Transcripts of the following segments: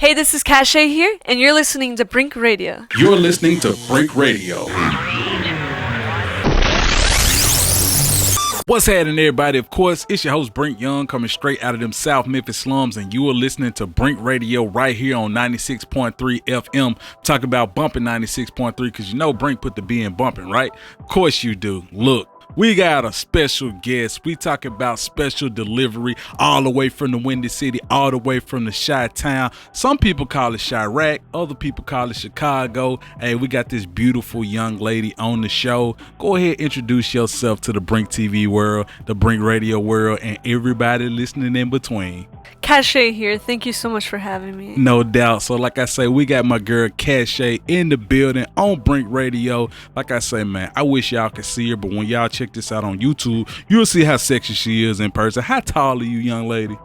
Hey, this is Cachet here, and you're listening to Brink Radio. You're listening to Brink Radio. What's happening, everybody? Of course, it's your host, Brink Young, coming straight out of them South Memphis slums, and you are listening to Brink Radio right here on 96.3 FM. Talk about bumping 96.3, because you know Brink put the B in bumping, right? Of course you do. Look. We got a special guest. We talk about special delivery all the way from the Windy City, all the way from the Chi-Town. Some people call it Chirac. Other people call it Chicago. Hey, we got this beautiful young lady on the show. Go ahead, introduce yourself to the Brink TV world, the Brink Radio world, and everybody listening in between. Kashe here. Thank you so much for having me. No doubt. So like I say, we got my girl Kashe in the building on Brink Radio. Like I say, man, I wish y'all could see her, but when y'all check this out on YouTube, you'll see how sexy she is in person. How tall are you, young lady?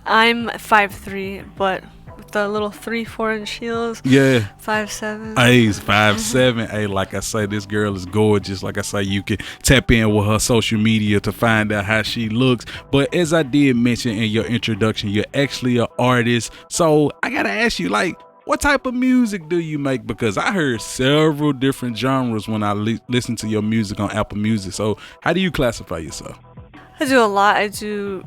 I'm 5'3", but with the little 3-4 inch heels. Yeah. 5'7". Hey, 5'7". Hey, like I say, this girl is gorgeous. Like I say, you can tap in with her social media to find out how she looks. But as I did mention in your introduction, you're actually an artist. So I gotta ask you, like, what type of music do you make? Because I heard several different genres when I listen to your music on Apple Music. So how do you classify yourself? I do a lot. I do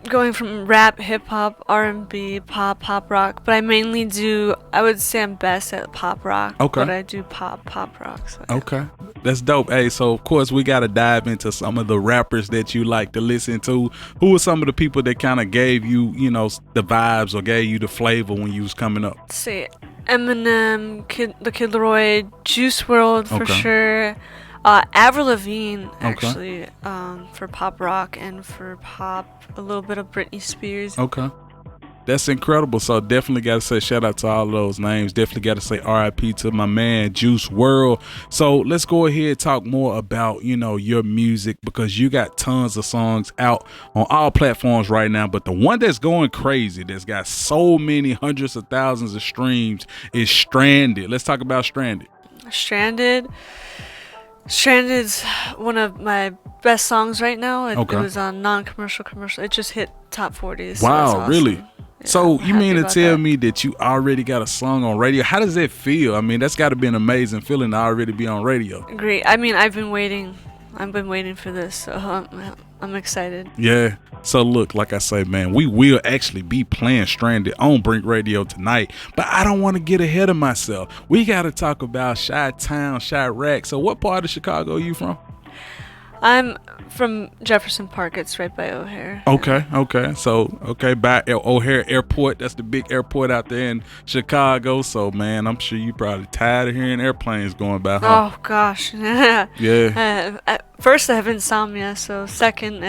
going from rap, hip-hop, R&B, pop rock. But I mainly do, I would say I'm best at pop rock. Okay. But I do pop rock. So yeah. Okay. That's dope. Hey, so of course we got to dive into some of the rappers that you like to listen to. Who are some of the people that kind of gave you, you know, the vibes or gave you the flavor when you was coming up? Let's see. Eminem, the Kid Laroi, Juice WRLD for sure. Avril Lavigne, actually, for pop rock, and for pop, a little bit of Britney Spears. Okay. That's incredible. So definitely got to say shout out to all of those names. Definitely got to say RIP to my man, Juice WRLD. So let's go ahead and talk more about, you know, your music, because you got tons of songs out on all platforms right now. But the one that's going crazy, that's got so many hundreds of thousands of streams, is Stranded. Let's talk about Stranded. Stranded's one of my best songs right now. It was on non-commercial, commercial. It just hit top 40s. So wow, awesome. Really? Yeah, so you mean to tell that. me that you already got a song on radio? How does that feel? I mean, that's got to be an amazing feeling to already be on radio. Great. I mean, I've been waiting for this, so I'm excited. Yeah. So look, like I say, man, we will actually be playing Stranded on Brink Radio tonight, but I don't want to get ahead of myself. We got to talk about Chi-Town, Chirac. So what part of Chicago are you from? I'm from Jefferson Park. It's right by O'Hare. Okay. So, by O'Hare Airport. That's the big airport out there in Chicago. So, man, I'm sure you probably tired of hearing airplanes going by, huh? Oh, gosh. Yeah. First, I have insomnia. So, second,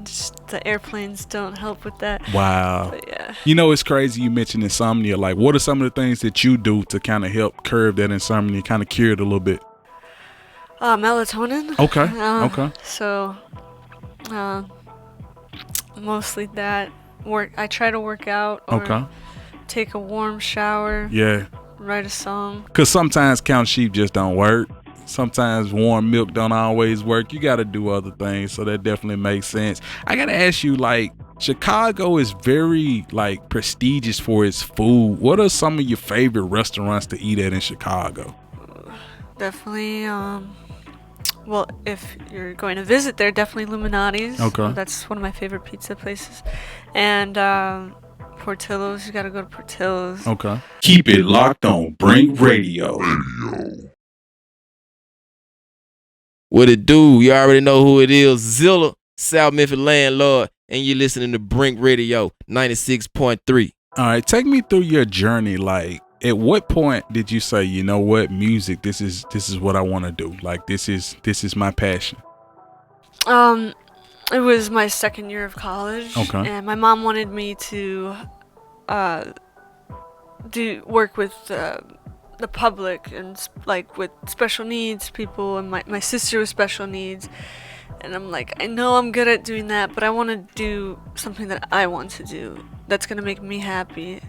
just the airplanes don't help with that. Wow. But, yeah. You know, it's crazy you mentioned insomnia. Like, what are some of the things that you do to kind of help curb that insomnia, kind of cure it a little bit? Melatonin. Okay. So, mostly that. I try to work out or take a warm shower. Yeah. Write a song. Because sometimes count sheep just don't work. Sometimes warm milk don't always work. You got to do other things. So that definitely makes sense. I got to ask you, like, Chicago is very, like, prestigious for its food. What are some of your favorite restaurants to eat at in Chicago? Definitely, well, if you're going to visit there, definitely Illuminati's. Okay. That's one of my favorite pizza places. And Portillo's, you gotta go to Portillo's. Okay. Keep it locked on Brink Radio. What it do? You already know who it is. Zilla, South Memphis landlord, and you're listening to Brink Radio 96.3. All right, take me through your journey. Like, at what point did you say, you know what, music, this is what I want to do? Like, this is my passion. It was my second year of college. Okay. And my mom wanted me to work with the public and like with special needs people, and my sister with special needs. And I'm like, I know I'm good at doing that, but I want to do something that I want to do that's gonna make me happy,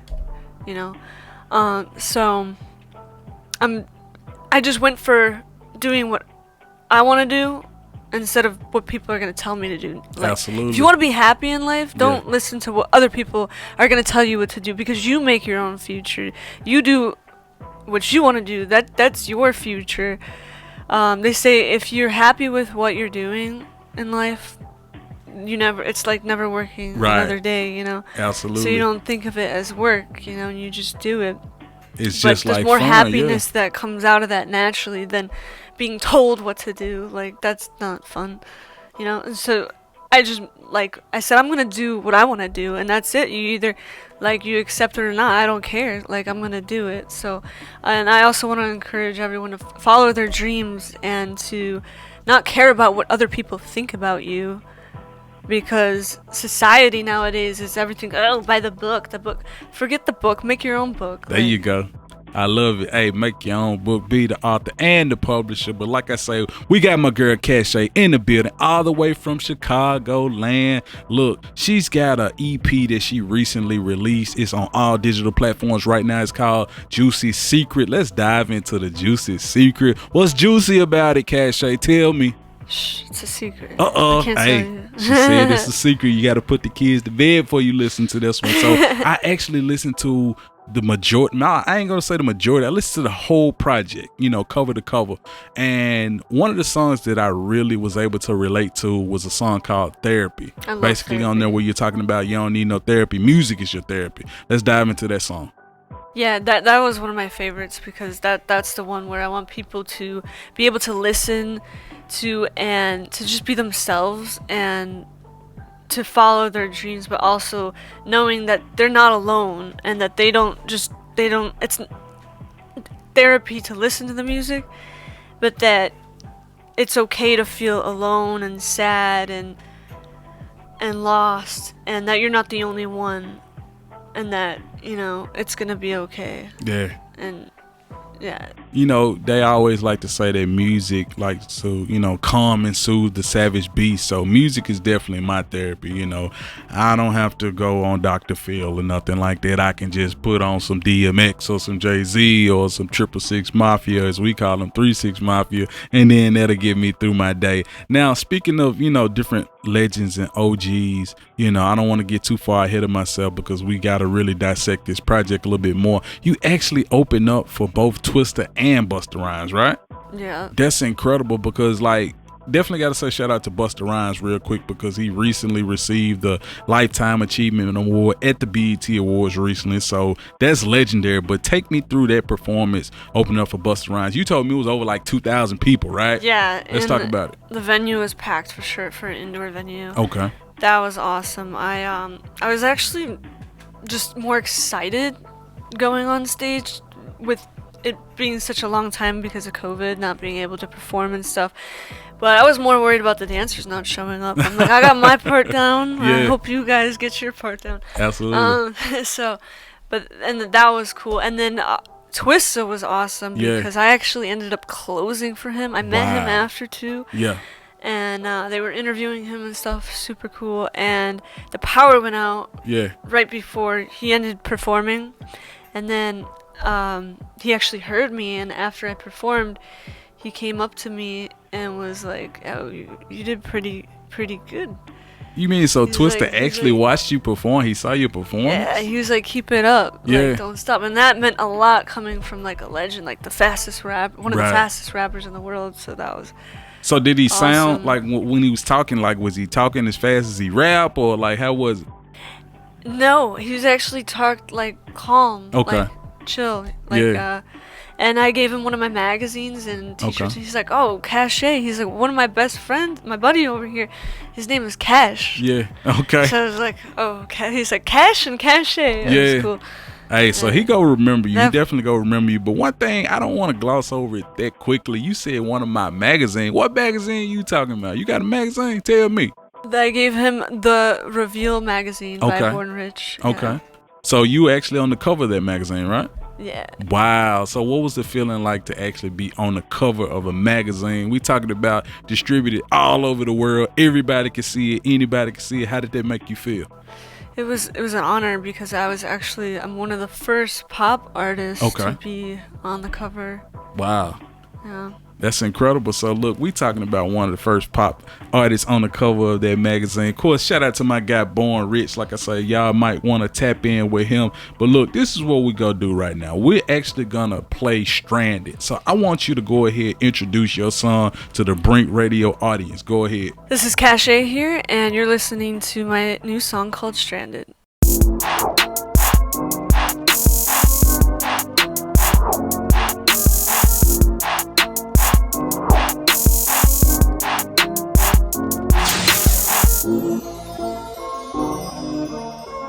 you know. So I just went for doing what I want to do, instead of what people are going to tell me to do. Like, Absolutely. if you want to be happy in life, don't listen to what other people are going to tell you what to do, because you make your own future. You do what you want to do. That's your future. They say if you're happy with what you're doing in life, it's like never working another day, Absolutely. So you don't think of it as work, and you just do it. It's but just there's like more fun, happiness that comes out of that naturally than being told what to do. Like, that's not fun, and so I just, like I said, I'm gonna do what I want to do, and that's it. You either, like, you accept it or not. I don't care. Like, I'm gonna do it. So, and I also want to encourage everyone to follow their dreams and to not care about what other people think about you, because society nowadays is everything. Oh, buy the book. Forget the book. Make your own book. There you go. I love it. Hey, make your own book, be the author and the publisher. But like I say, we got my girl Kashe in the building, all the way from Chicago land. Look, she's got an EP that she recently released. It's on all digital platforms right now. It's called Juicy Secret. Let's dive into the Juicy Secret. What's juicy about it, Kashe? Tell me. Shh, it's a secret. I can't tell you. She said it's a secret. You got to put the kids to bed before you listen to this one. So I actually listened to the majority. Nah, I ain't gonna say the majority. I listened to the whole project, cover to cover. And one of the songs that I really was able to relate to was a song called Therapy. Basically, therapy. On there where you're talking about you don't need no therapy. Music is your therapy. Let's dive into that song. Yeah, that was one of my favorites, because that's the one where I want people to be able to listen to and to just be themselves and to follow their dreams, but also knowing that they're not alone and that it's therapy to listen to the music, but that it's okay to feel alone and sad and lost, and that you're not the only one, and that it's gonna be okay. Yeah. And yeah. They always like to say that music likes to, calm and soothe the savage beast. So music is definitely my therapy. I don't have to go on Dr. Phil or nothing like that. I can just put on some DMX or some Jay-Z or some 666 Mafia, as we call them, 3-6 Mafia, and then that'll get me through my day. Now, speaking of, different legends and OGs, I don't want to get too far ahead of myself, because we got to really dissect this project a little bit more. You actually open up for both Twista and Busta Rhymes, right? Yeah. That's incredible, because definitely got to say shout out to Busta Rhymes real quick, because he recently received the Lifetime Achievement Award at the BET Awards recently. So that's legendary. But take me through that performance opening up for Busta Rhymes. You told me it was over like 2,000 people, right? Yeah. Let's talk about it. The venue was packed for sure, for an indoor venue. Okay. That was awesome. I was actually just more excited going on stage, with it being such a long time because of COVID, not being able to perform and stuff. But I was more worried about the dancers not showing up. I'm like, I got my part down. Yeah. I hope you guys get your part down. Absolutely. And that was cool. And then Twista was awesome, because I actually ended up closing for him. I met him after too. Yeah. And they were interviewing him and stuff. Super cool. And the power went out. Yeah. Right before he ended performing, and then he actually heard me. And after I performed, he came up to me and was like, "Oh, you did pretty good." You mean so Twista actually watched you perform? He saw you perform? Yeah, he was like, "Keep it up, yeah. Don't stop." And that meant a lot, coming from like a legend, like one of the fastest rappers in the world. So that was. So did he awesome. sound like when he was talking? Like, was he talking as fast as he rap, or like how was it? No, he was actually talked like calm, okay, like chill, like And I gave him one of my magazines and t-shirts. Okay. He's like, "Oh, Cachet." He's like, "One of my best friends, my buddy over here, his name is Cash." Yeah. Okay. So I was like, "Oh, he's like Cash and Cachet." Yeah. That's cool. Hey, so he go remember you. He definitely go remember you. But one thing, I don't want to gloss over it that quickly. You said one of my magazines. What magazine you talking about? You got a magazine? Tell me. I gave him the Reveal magazine by Born Rich. Okay. Yeah. So you actually on the cover of that magazine, right? Yeah. Wow. So what was the feeling like to actually be on the cover of a magazine? We talking about distributed all over the world. Everybody can see it. Anybody can see it. How did that make you feel? It was an honor, because I'm one of the first pop artists to be on the cover. Wow. Yeah. That's incredible. So look, we talking about one of the first pop artists on the cover of that magazine. Of course, shout out to my guy Born Rich. Like I say, y'all might want to tap in with him. But look, this is what we gonna do right now. We're actually gonna play Stranded. So I want you to go ahead, introduce your song to the Brink Radio audience. Go ahead. This is Cachet here, and you're listening to my new song called Stranded.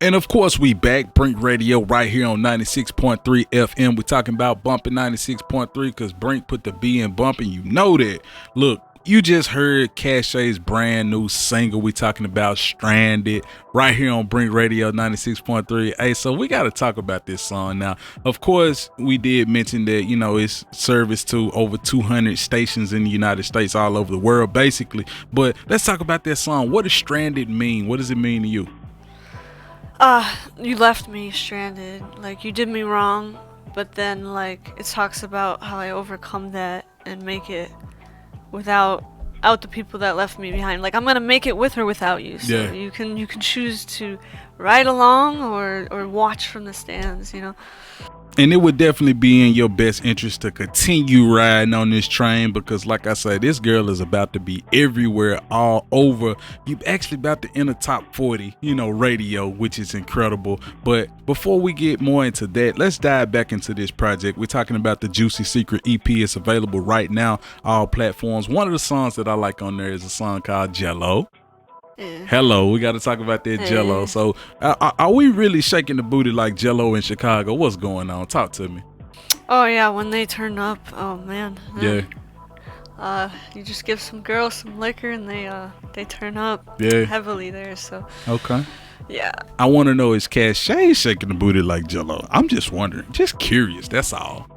And of course, we back, Brink Radio, right here on 96.3 FM. We're talking about bumping 96.3 because Brink put the B in bumping. You know that. Look, you just heard Kashe's brand new single. We talking about Stranded right here on Brink Radio 96.3. Hey, so we got to talk about this song now. Of course, we did mention that, you know, it's service to over 200 stations in the United States, all over the world, basically. But let's talk about that song. What does Stranded mean? What does it mean to you? You left me stranded. Like, you did me wrong, but then, like, it talks about how I overcome that and make it without the people that left me behind. Like, I'm gonna make it with or without you. So Yeah. you can choose to ride along or watch from the stands, you know. And it would definitely be in your best interest to continue riding on this train because, like I said, this girl is about to be everywhere, all over. You're actually about to enter top 40, you know, radio, which is incredible. But before we get more into that, let's dive back into this project. We're talking about the Juicy Secret EP. It's available right now, all platforms. One of the songs that I like on there is a song called Jello. Yeah. Hello, we got to talk about that Jello. Yeah. So are we really shaking the booty like Jello in Chicago? What's going on? Talk to me. Oh yeah, when they turn up, oh man. Yeah. You just give some girls some liquor and they turn up Yeah. heavily there. So Okay. yeah. I want to know, is Cachet shaking the booty like Jello? I'm just wondering, just curious. That's all.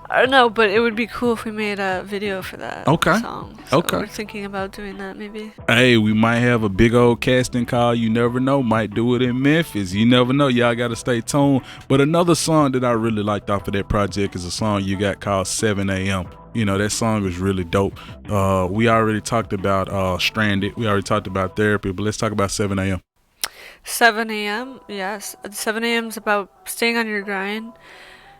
I don't know, but it would be cool if we made a video for that song. So Okay. we're thinking about doing that maybe. Hey, we might have a big old casting call. You never know. Might do it in Memphis. You never know. Y'all got to stay tuned. But another song that I really liked off of that project is a song you got called 7 a.m. You know, that song is really dope. We already talked about Stranded. We already talked about Therapy, but let's talk about 7 a.m. 7 a.m. Yes. 7 a.m. is about staying on your grind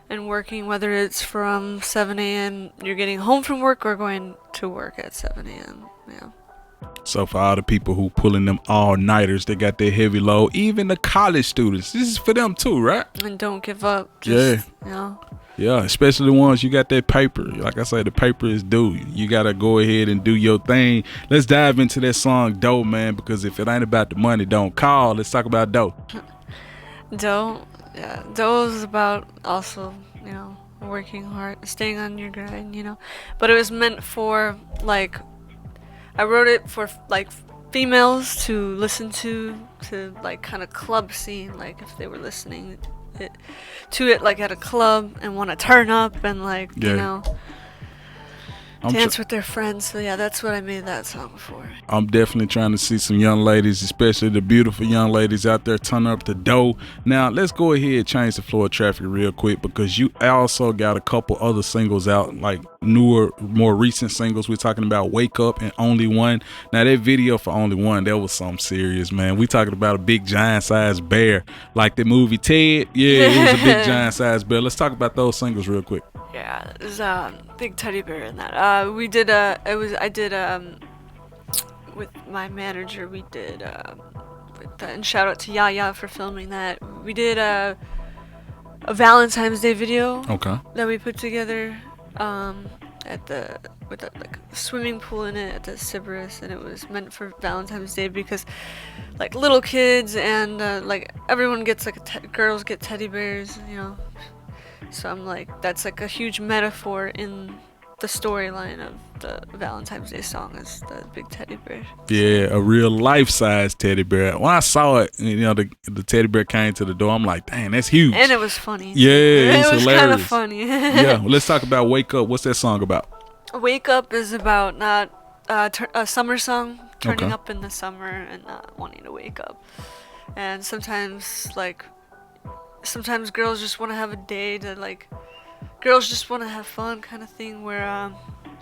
and working, whether it's from 7 a.m. you're getting home from work or going to work at 7 a.m. Yeah. So for all the people who pulling them all-nighters, they got their heavy load, even the college students, this is for them too, right? And don't give up. Just, Yeah. You know. Yeah, especially the ones you got that paper. Like I say, the paper is due. You got to go ahead and do your thing. Let's dive into that song, Dough, man, because if it ain't about the money, don't call. Let's talk about Dough. Dough. Yeah, Dough is about also, you know, working hard, staying on your grind, you know. But it was meant for, like, I wrote it for, like, females to listen to like, kind of club scene, like, if they were listening to it, like, at a club and want to turn up and, like, Yeah. you know, dance with their friends. So, yeah, that's what I made that song for. I'm definitely trying to see some young ladies, especially the beautiful young ladies out there, turn up the dough. Now, let's go ahead and change the flow of traffic real quick because you also got a couple other singles out, like newer, more recent singles. We're talking about Wake Up and Only One. Now, that video for Only One, that was something serious, man. We talking about a big giant-sized bear, like the movie Ted. Yeah, it was a big giant-sized bear. Let's talk about those singles real quick. Yeah, there's a big teddy bear in that. With my manager, we did, and shout out to Yaya for filming that. We did a Valentine's Day video that we put together with like a swimming pool in it at the Sybaris, and it was meant for Valentine's Day because like little kids and like everyone gets like girls get teddy bears, you know. So I'm like, that's like a huge metaphor in the storyline of the Valentine's Day song is the big teddy bear. Yeah, a real life-size teddy bear. When I saw it, you know, the teddy bear came to the door. I'm like, dang, that's huge. And it was funny. Yeah, it was hilarious. kind of funny. Yeah, well, let's talk about Wake Up. What's that song about? Wake Up is about not a summer song, turning up in the summer and not wanting to wake up. And sometimes girls just want to have a day to like girls just want to have fun kind of thing, where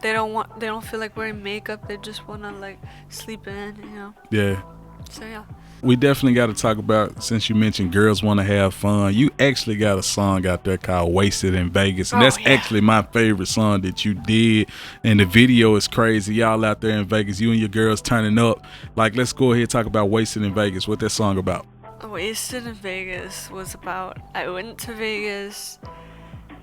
they don't feel like wearing makeup. They just want to like sleep in, you know. Yeah. So yeah. We definitely got to talk about, since you mentioned girls want to have fun, you actually got a song out there called Wasted in Vegas. And that's actually my favorite song that you did. And the video is crazy. Y'all out there in Vegas, you and your girls turning up. Like, let's go ahead and talk about Wasted in Vegas. What that song about? Wasted in Vegas was about, I went to Vegas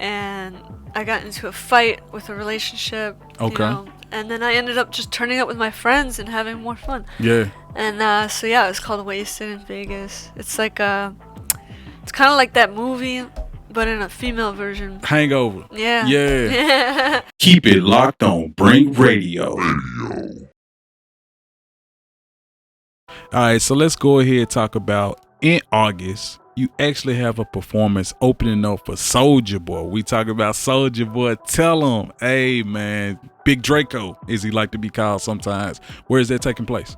and I got into a fight with a relationship. Okay. You know, and then I ended up just turning up with my friends and having more fun. Yeah. And so yeah, it's called Wasted in Vegas. It's like it's kind of like that movie, but in a female version. Hangover. Yeah. Yeah. Keep it locked on Brink Radio. All right, so let's go ahead and talk about, in August, you actually have a performance opening up for Soulja Boy. We talk about Soulja Boy. Tell him, hey man, Big Draco, as he like to be called sometimes. Where is that taking place?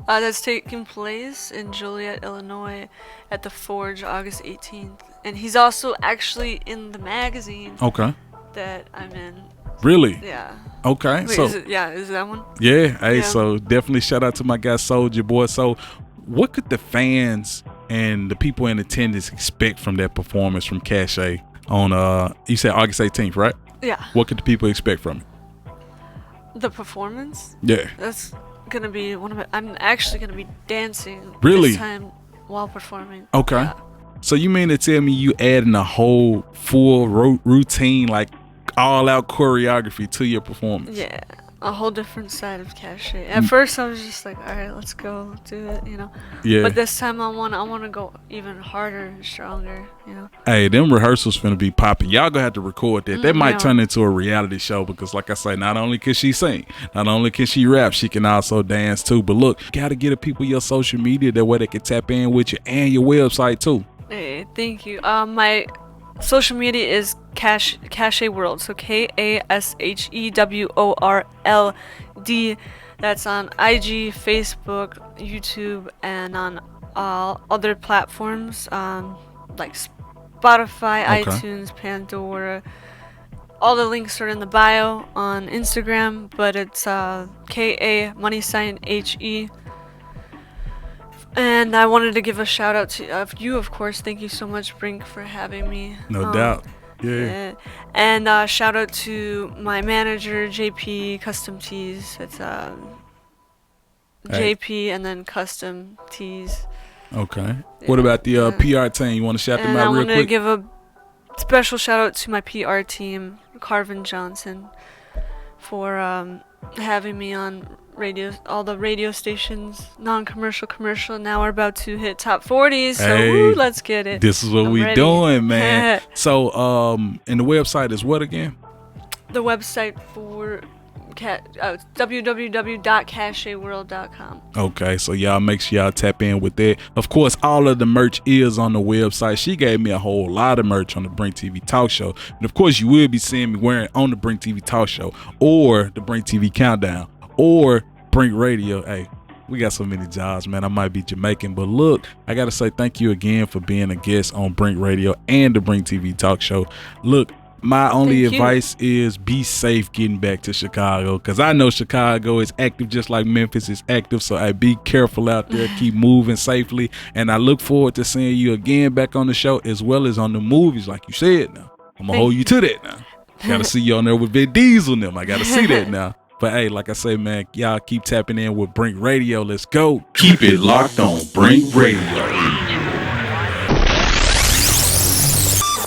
That's taking place in Joliet, Illinois, at the Forge, August 18th. And he's also actually in the magazine. Okay. That I'm in. Really? Yeah. Okay. Wait, so is that one? Yeah. Hey, Yeah. So definitely shout out to my guy Soulja Boy. So what could the fans and the people in attendance expect from that performance from Cachet on you said August 18th, right? Yeah. What could the people expect from it? The performance? Yeah. That's gonna be I'm actually gonna be dancing Really? this time while performing. Okay. Yeah. So you mean to tell me you adding a whole full routine, like all out choreography to your performance? Yeah. A whole different side of Cachet. At first I was just like, alright, let's go do it, you know. Yeah. But this time I wanna go even harder and stronger, you know. Hey, them rehearsals finna be popping. Y'all gonna have to record that. That might Yeah. turn into a reality show because, like I say, not only can she sing, not only can she rap, she can also dance too. But look, you gotta get the people your social media that way they can tap in with you, and your website too. Hey, thank you. My social media is Kashe World, so KASHEWORLD. That's on IG, Facebook, YouTube, and on all other platforms like Spotify, Okay. iTunes, Pandora. All the links are in the bio on Instagram, but it's KA_HE. And I wanted to give a shout out to you, of course. Thank you so much, Brink, for having me. No doubt. Yeah. And shout out to my manager, JP Custom Tees. It's JP and then Custom Tees. Okay. What about the PR team? You want to shout them out real And I want to quick? give a special shout out to my PR team, Carvin Johnson, for having me on all the radio stations, non-commercial, commercial. Now we're about to hit top 40s, so Hey, woo, let's get it. This is what I'm we ready. doing, man. So, and the website is what again? The website for www.cacheworld.com. Okay, so y'all make sure y'all tap in with that. Of course, all of the merch is on the website. She gave me a whole lot of merch on the Brink TV Talk Show. And of course, you will be seeing me wearing on the Brink TV Talk Show or the Brink TV Countdown or Brink Radio. Hey, we got so many jobs, man. I might be Jamaican, but look, I got to say thank you again for being a guest on Brink Radio and the Brink TV Talk Show. Look, my only advice is be safe getting back to Chicago, because I know Chicago is active just like Memphis is active. So be careful out there. Keep moving safely. And I look forward to seeing you again back on the show as well as on the movies, like you said. Now, I'm going to hold you to that now. Got to see you on there with Vin Diesel and them. I got to see that now. But hey, like I say, man, y'all keep tapping in with Brink Radio. Let's go. Keep it locked on Brink Radio.